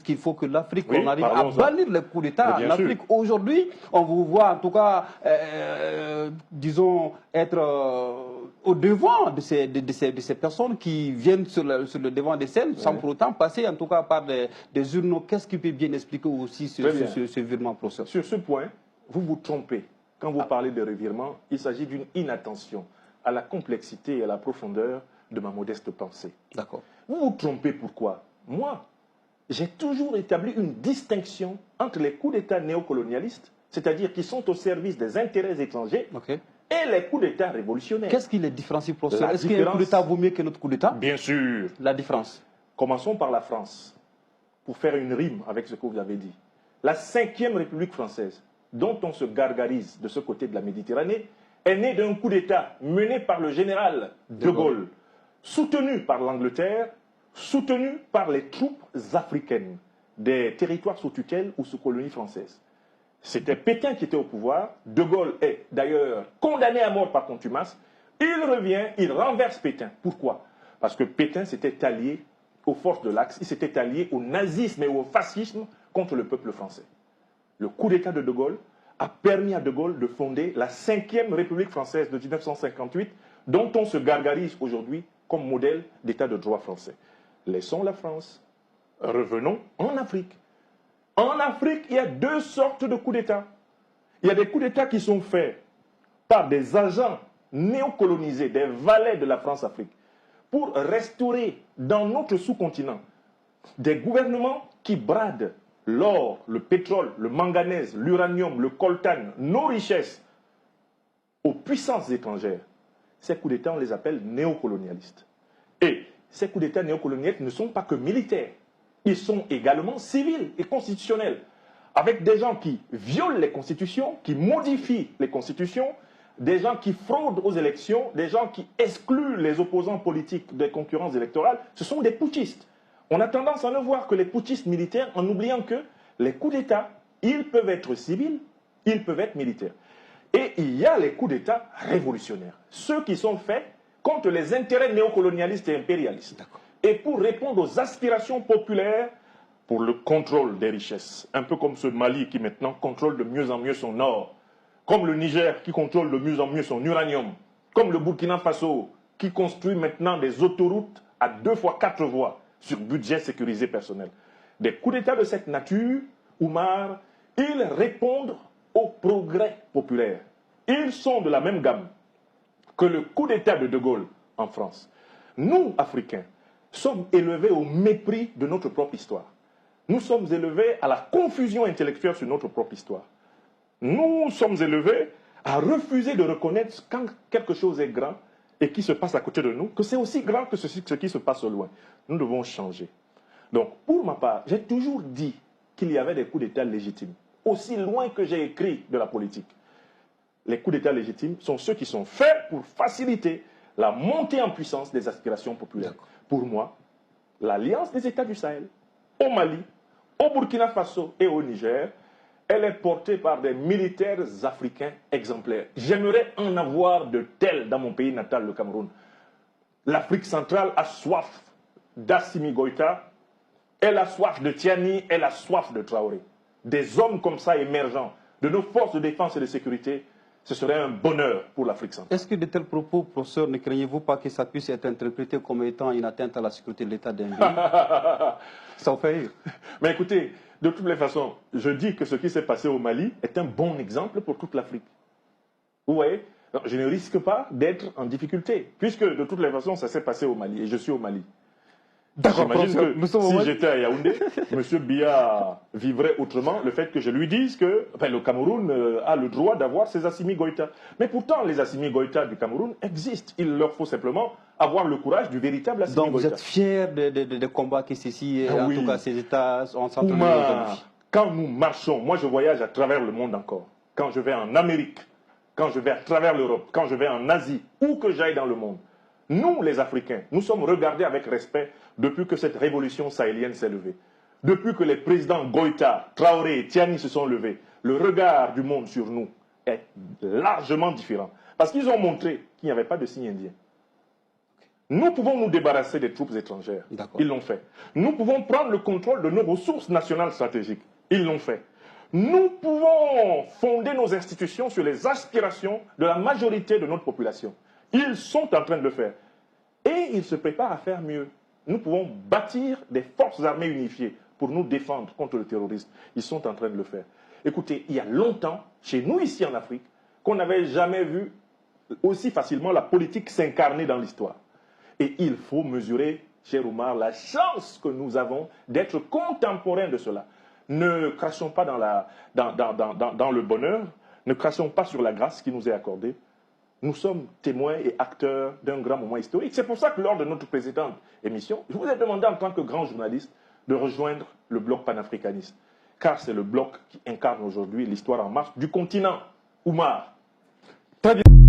qu'il faut que l'Afrique, Oui, on arrive à bannir les coups d'État en Afrique. Aujourd'hui, on vous voit en tout cas, disons, être au devant de ces personnes qui viennent sur le devant des scènes, sans pour autant passer en tout cas par des urnes. Qu'est-ce qui peut bien expliquer aussi ce virement procès? Sur ce point, vous vous trompez. Quand vous parlez de revirement, il s'agit d'une inattention à la complexité et à la profondeur de ma modeste pensée. D'accord. Vous vous trompez pourquoi? Moi, j'ai toujours établi une distinction entre les coups d'État néocolonialistes, c'est-à-dire qui sont au service des intérêts étrangers, et les coups d'État révolutionnaires. Qu'est-ce qui les différencie, professeur? Est-ce qu'un coup d'État vaut mieux qu'un autre coup d'État? Bien sûr. La différence. Commençons par la France, pour faire une rime avec ce que vous avez dit. La 5e République française, dont on se gargarise de ce côté de la Méditerranée, est née d'un coup d'État mené par le général de Gaulle, soutenu par l'Angleterre, soutenu par les troupes africaines des territoires sous tutelle ou sous colonie française. C'était Pétain qui était au pouvoir. De Gaulle est d'ailleurs condamné à mort par contumace. Il revient, il renverse Pétain. Pourquoi? Parce que Pétain s'était allié aux forces de l'Axe, il s'était allié au nazisme et au fascisme contre le peuple français. Le coup d'État de Gaulle a permis à De Gaulle de fonder la 5e République française de 1958, dont on se gargarise aujourd'hui comme modèle d'État de droit français. Laissons la France. Revenons en Afrique. En Afrique, il y a deux sortes de coups d'État. Il y a des coups d'État qui sont faits par des agents néocolonisés, des valets de la France-Afrique, pour restaurer dans notre sous-continent des gouvernements qui bradent l'or, le pétrole, le manganèse, l'uranium, le coltan, nos richesses aux puissances étrangères. Ces coups d'État, on les appelle néocolonialistes. Et ces coups d'État néocolonialistes ne sont pas que militaires. Ils sont également civils et constitutionnels, avec des gens qui violent les constitutions, qui modifient les constitutions, des gens qui fraudent aux élections, des gens qui excluent les opposants politiques des concurrences électorales. Ce sont des putschistes. On a tendance à ne voir que les putschistes militaires en oubliant que les coups d'État, ils peuvent être civils, ils peuvent être militaires. Et il y a les coups d'État révolutionnaires, ceux qui sont faits contre les intérêts néocolonialistes et impérialistes. Et pour répondre aux aspirations populaires pour le contrôle des richesses. Un peu comme ce Mali qui maintenant contrôle de mieux en mieux son or, comme le Niger qui contrôle de mieux en mieux son uranium, comme le Burkina Faso qui construit maintenant des autoroutes à 2 fois 4 voies sur budget sécurisé personnel. Des coups d'État de cette nature, Oumar, ils répondent au progrès populaire. Ils sont de la même gamme que le coup d'État de De Gaulle en France. Nous, Africains, sommes élevés au mépris de notre propre histoire. Nous sommes élevés à la confusion intellectuelle sur notre propre histoire. Nous sommes élevés à refuser de reconnaître quand quelque chose est grand et qui se passe à côté de nous, que c'est aussi grand que ce qui se passe au loin. Nous devons changer. Donc, pour ma part, j'ai toujours dit qu'il y avait des coups d'État légitimes, aussi loin que j'ai écrit de la politique. Les coups d'État légitimes sont ceux qui sont faits pour faciliter la montée en puissance des aspirations populaires. Pour moi, l'alliance des États du Sahel, au Mali, au Burkina Faso et au Niger, elle est portée par des militaires africains exemplaires. J'aimerais en avoir de tels dans mon pays natal, le Cameroun. L'Afrique centrale a soif d'Assimi Goïta, elle a soif de Tiani, elle a soif de Traoré. Des hommes comme ça émergents de nos forces de défense et de sécurité, ce serait un bonheur pour l'Afrique centrale. Est-ce que de tels propos, professeur, ne craignez-vous pas que ça puisse être interprété comme étant une atteinte à la sécurité de l'État d'un pays? Ça vous fait rire. Mais écoutez, de toutes les façons, je dis que ce qui s'est passé au Mali est un bon exemple pour toute l'Afrique. Vous voyez? Donc, je ne risque pas d'être en difficulté, puisque de toutes les façons, ça s'est passé au Mali, et je suis au Mali. J'imagine que si j'étais à Yaoundé, M. Biya vivrait autrement le fait que je lui dise que le Cameroun a le droit d'avoir ses Assimi Goïta. Mais pourtant, les Assimi Goïta du Cameroun existent. Il leur faut simplement avoir le courage du véritable Assimi Goïta. Donc vous êtes fiers des combats qui ceci, en tout cas ces États ont s'entraîné aujourd'hui. Quand nous marchons, moi je voyage à travers le monde encore. Quand je vais en Amérique, quand je vais à travers l'Europe, quand je vais en Asie, où que j'aille dans le monde, nous, les Africains, nous sommes regardés avec respect depuis que cette révolution sahélienne s'est levée. Depuis que les présidents Goïta, Traoré et Tiani se sont levés, le regard du monde sur nous est largement différent. Parce qu'ils ont montré qu'il n'y avait pas de signe indien. Nous pouvons nous débarrasser des troupes étrangères. Ils l'ont fait. Nous pouvons prendre le contrôle de nos ressources nationales stratégiques. Ils l'ont fait. Nous pouvons fonder nos institutions sur les aspirations de la majorité de notre population. Ils sont en train de le faire. Et ils se préparent à faire mieux. Nous pouvons bâtir des forces armées unifiées pour nous défendre contre le terrorisme. Ils sont en train de le faire. Écoutez, il y a longtemps, chez nous ici en Afrique, qu'on n'avait jamais vu aussi facilement la politique s'incarner dans l'histoire. Et il faut mesurer, cher Oumar, la chance que nous avons d'être contemporains de cela. Ne crachons pas dans le bonheur, ne crachons pas sur la grâce qui nous est accordée. Nous sommes témoins et acteurs d'un grand moment historique. C'est pour ça que lors de notre précédente émission, je vous ai demandé en tant que grand journaliste de rejoindre le bloc panafricaniste. Car c'est le bloc qui incarne aujourd'hui l'histoire en marche du continent. Oumar. Très bien.